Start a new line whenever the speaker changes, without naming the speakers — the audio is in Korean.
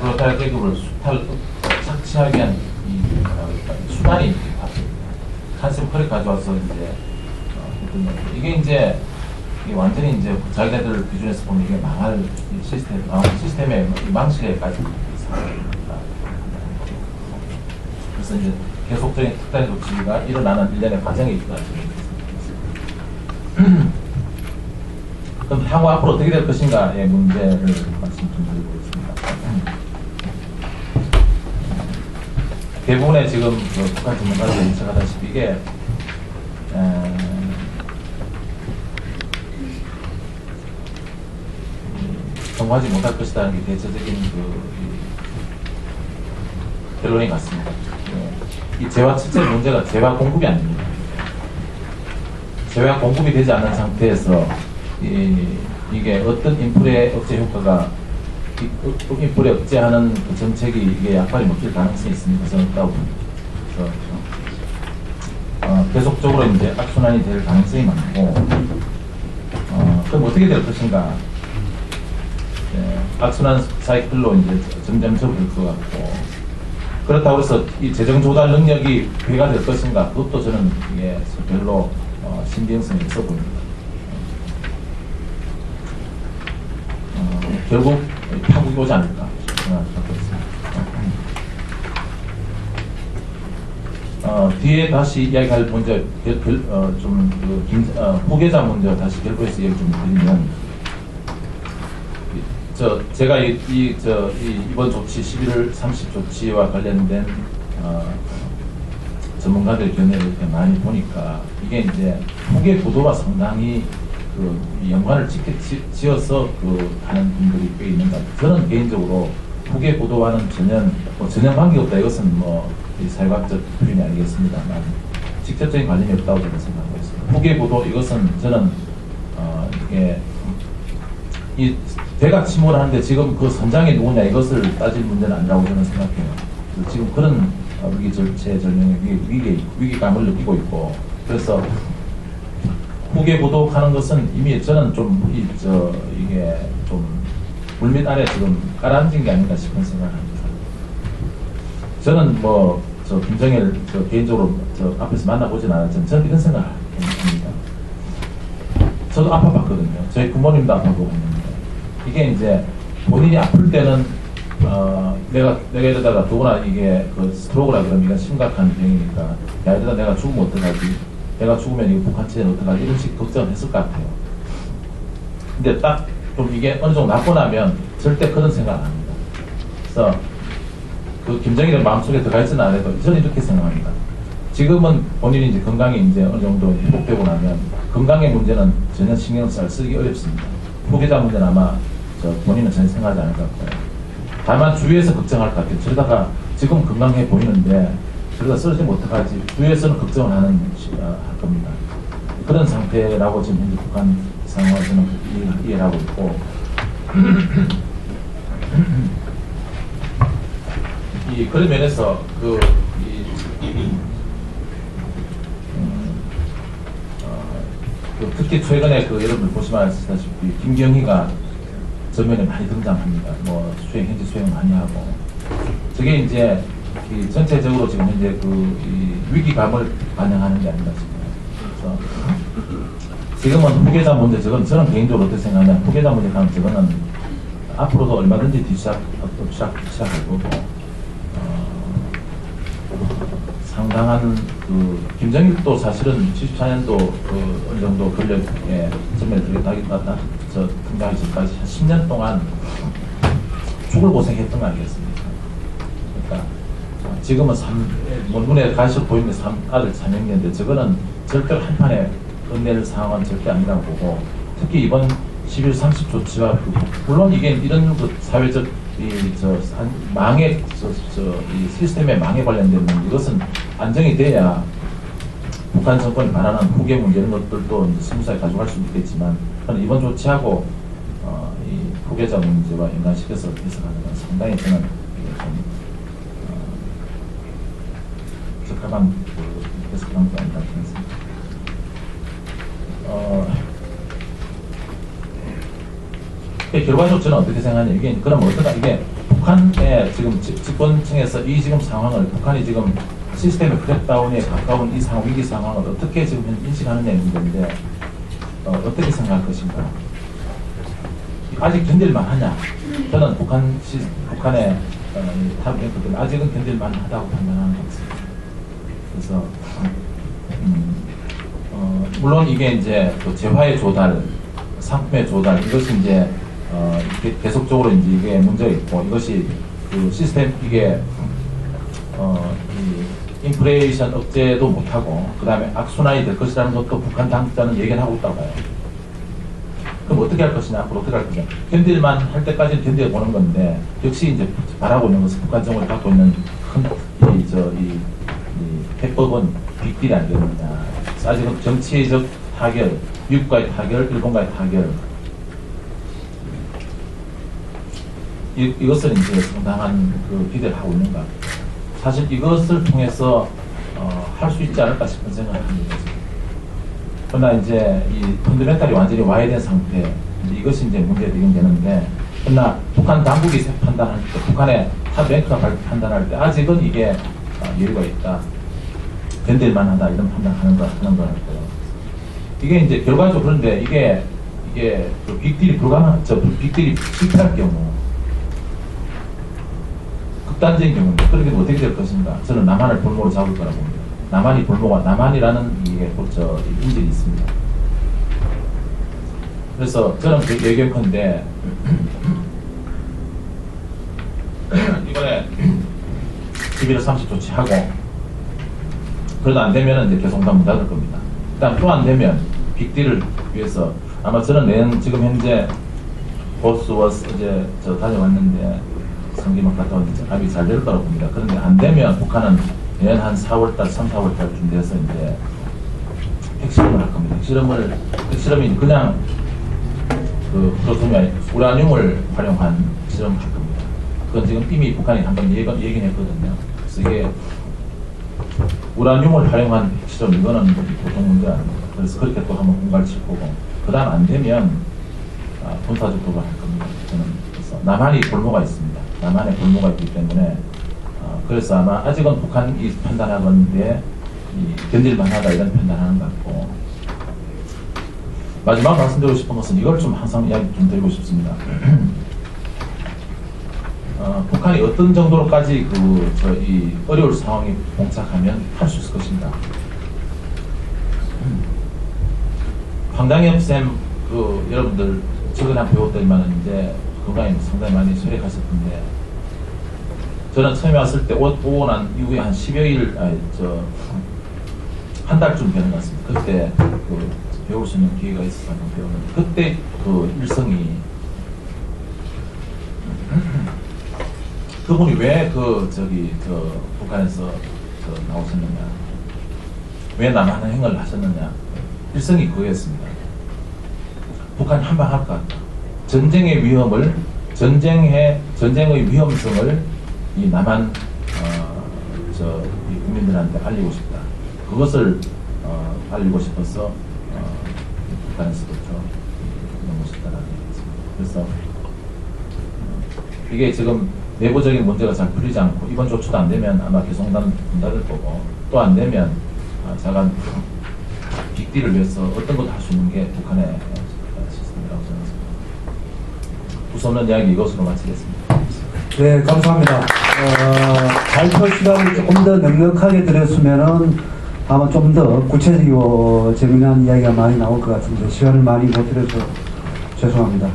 프로탈 계급을 착취하기 위한 수단이 컨셉 커리 가져와서 이제 했던 건데, 이게 이제 완전히 이제 자기네들 기준에서 보면 이게 망할 시스템의 망실에까지 상황입니다. 그래서 이제 계속적인 특단의 조치가 일어나는 일련의 과정이 있다. 그럼 향후 앞으로 어떻게 될 것인가의 문제를 말씀 좀 드리고 있습니다. 대부분의 지금 북한 전문가들이 예측하다시피 이게 성공하지 못할 것이라는 게 대체적인 결론이 같습니다. 이 재화 첫째 문제가 재화 공급이 아닙니다. 재화 공급이 되지 않는 상태에서 이게 어떤 인플레 억제 효과가 인플레 억제하는 그 정책이 이게 약발이 먹힐 가능성이 있습니까? 저는 없다고 봅니다. 그래서 계속적으로 이제 악순환이 될 가능성이 많고, 그럼 어떻게 될 것인가? 악순환 사이클로 이제 점점 접을 것 같고, 그렇다고 해서 이 재정 조달 능력이 배가 될 것인가? 그것도 저는 이게 별로 신빙성이 있어 보입니다. 결국 파국이 오지 않을까 생각하고 있습니다. 뒤에 다시 이야기할 문제, 후계자 문제 다시 결부해서 얘기 좀 드리면, 제가 이번 조치 11월 30 조치와 관련된 전문가들 견해를 이렇게 많이 보니까 이게 이제 후계 구도와 상당히 연관을 지어서 하는 분들이 꽤 있는 것 같아요. 저는 개인적으로 후계 구도와는 전혀 관계없다. 이것은 사회학적 표현이 아니겠습니다만 직접적인 관련이 없다고 저는 생각하고 있습니다. 후계 구도 이것은 저는 이게 이 대가 침몰하는데 지금 그 선장이 누구냐 이것을 따질 문제는 아니라고 저는 생각해요. 지금 그런 위기절명의 위기감을 느끼고 있고, 그래서 후계 구독하는 것은 이미 저는 이게 좀 물밑 아래 지금 가라앉은 게 아닌가 싶은 생각을 합니다. 저는 김정일 개인적으로 앞에서 만나보진 않았지만 저는 이런 생각을 합니다. 저도 아파봤거든요. 저희 부모님도 아파보고 있는데, 이게 이제 본인이 아플 때는 내가 이러다가 누구나 이게 스트로크라 그러면 이건 심각한 병이니까, 야 이러다 내가 죽으면 어떡하지? 내가 죽으면 이거 북한 체제는 어떡하지? 이런 식 걱정을 했을 것 같아요. 근데 딱 좀 이게 어느 정도 낫고 나면 절대 그런 생각 안 합니다. 그래서 김정일의 마음속에 들어가 있지는 않아도 저는 이렇게 생각합니다. 지금은 본인이 이제 건강이 이제 어느 정도 회복되고 나면 건강의 문제는 전혀 신경 쓰기 어렵습니다. 후계자 문제는 아마 본인은 전혀 생각하지 않을 것 같고요. 다만 주위에서 걱정할 것 같아요. 저러다가 지금 건강해 보이는데 저러다 쓰러지면 어떡하지? 주위에서는 걱정을 할 겁니다. 그런 상태라고 지금 현재 북한 상황을 저는 이해를 하고 있고, 그런 면에서 특히 최근에 여러분들 보시면 아시다시피 김경희가 전면에 많이 등장합니다. 현재 수행을 많이 하고, 저게 이제 전체적으로 지금 현재 위기감을 반영하는 게 아닌가 싶어요. 그래서 지금은 후계자 문제, 저는 개인적으로 어떻게 생각하냐면, 후계자 문제 가면 저거는 앞으로도 얼마든지 시작할 거고, 상당한 김정일도 사실은 74년도 어느 정도 권력에 전면에 들어가기까지 등장하기 전까지 한 10년 동안 죽을 고생했던 거 아니겠습니까? 그러니까 지금은 눈에 가시로 보이는 아들 3형제인데 저거는 절대로 한판에 끝낼 상황은 절대 아니라고 보고, 특히 이번 11월 30 조치와 물론 이게 이런 사회적 망의 이 시스템의 망에 관련된 문제, 이것은 안정이 돼야 북한 정권이 바라는 후계 문제 이런 것들도 이제 스무스하게 가져갈 수 있겠지만, 저는 이번 조치하고 이 후계자 문제와 연관시켜서 해석하는 건 상당히 저는 적합한 해석한 게 아닌가 생각합니다. 결과적으로 저는 어떻게 생각하냐, 이게 그럼 어떠다, 이게 북한의 지금 집권층에서 이 지금 상황을, 북한이 지금 시스템의 크랙다운에 가까운 이 상황, 위기 상황을 어떻게 지금 인식하느냐의 문제인데, 어떻게 생각할 것인가? 아직 견딜만 하냐? 저는 북한의 탑 랭크들 아직은 견딜만 하다고 판단하는 것 같습니다. 그래서 물론 이게 이제 또 재화의 조달, 상품의 조달, 이것이 이제 이렇게 계속적으로 이제 이게 문제가 있고, 이것이 그 시스템 이게 이 인플레이션 억제도 못하고, 그 다음에 악순환이 될 것이라는 것도 북한 당국자는 얘기를 하고 있다고 봐요. 그럼 어떻게 할 것이냐, 앞으로 어떻게 할 것이냐. 견딜만 할 때까지는 견뎌보는 건데, 역시 이제 바라고 있는 것은 북한 정부를 갖고 있는 큰, 이 해법은 빅딜이 아니겠느냐. 아직은 정치적 타결, 미국과의 타결, 일본과의 타결. 이것을 이제 상당한 그 기대를 하고 있는가. 사실 이것을 통해서 할 수 있지 않을까 싶은 생각을 합니다. 그러나 이제 이 펀더멘탈이 완전히 와해된 상태, 이것이 이제 문제가 되긴 되는데, 그러나 북한 당국이 판단할 때, 북한의 탑 랭크가 판단할 때 아직은 이게 여유가 있다, 견딜만하다, 이런 판단하는 거 같고요. 이게 이제 결과적으로, 그런데 이게 그 빅딜이 빅딜이 실패할 경우, 극단적인 경우인데, 그렇게 어떻게 될 것인가? 저는 남한을 볼모로 잡을 거라고 봅니다. 남한이라는 이게 인질이 있습니다. 그래서 저는 그 예견컨대 이번에 11월 30 조치하고, 그러다 안 되면 이제 개성단 문 닫을 겁니다. 일단 또 안 되면 빅딜을 위해서 아마 저는 지금 현재 보스와 어제 다녀왔는데 성기만 갔다 왔는데 합의 잘 될 거라고 봅니다. 그런데 안 되면 북한은 내년 한 4월달, 3, 4월달쯤 돼서 이제 핵실험을 할 겁니다. 핵실험이 그냥 그 프로토미 아니 우라늄을 활용한 실험을 할 겁니다. 그건 지금 이미 북한이 한번 얘기는 했거든요. 그래서 이게 우라늄을 활용한 핵실험, 이거는 보통 문제가 아닙니다. 그래서 그렇게 또 한번 공갈을 칠 거고, 그 다음 안 되면 군사적 도발을 할 겁니다. 저는 그래서 남한이 볼모가 있습니다. 남한에 볼모가 있기 때문에 그래서 아마 아직은 북한이 판단하건데 견딜만하다, 이런 판단하는 것 같고, 마지막 말씀드리고 싶은 것은 이걸 좀 항상 이야기 좀 드리고 싶습니다. 북한이 어떤 정도로까지 이 어려울 상황에 봉착하면 할 수 있을 것인가. 황당엽 쌤 여러분들 최근에 배웠더니만 이제 건강이 상당히 많이 쇠약하실 텐데, 저는 처음에 왔을 때 오고 난 이후에 한 10여일, 한 달쯤 되는 것 같습니다. 그때 배울 수 있는 기회가 있어서 한번 배웠는데, 그때 일성이 그분이 왜 북한에서 나오셨느냐, 왜 남한의 행을 하셨느냐, 일성이 그거였습니다. 북한이 한 방 할 것 같다. 전쟁의 위험성을 이 남한 이 국민들한테 알리고 싶다. 그것을 알리고 싶어서 북한에서부터 너무 싶다라는 얘기입니다. 그래서 이게 지금 내부적인 문제가 잘 풀리지 않고, 이번 조치도 안 되면 아마 개성단 문 닫을 거고, 또 안 되면 자간 빅딜을 위해서 어떤 것도 할 수 있는 게 북한의 시스템이라고 생각합니다. 우선은 이야기 이것으로 마치겠습니다.
네, 감사합니다. 발표 시간을 조금 더 넉넉하게 드렸으면은 아마 좀 더 구체적이고 재미난 이야기가 많이 나올 것 같은데, 시간을 많이 못 드려서 죄송합니다.